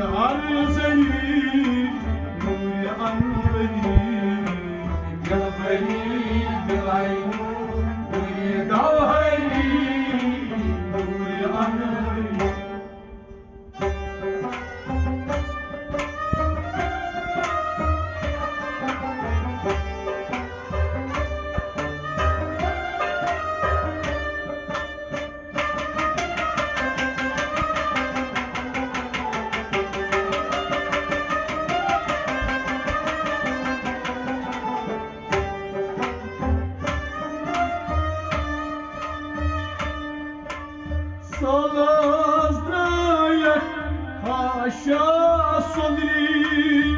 عرزني نور أنوري جبري بالعين ويدعوني نور أنوري Sola zdravje, haša sodri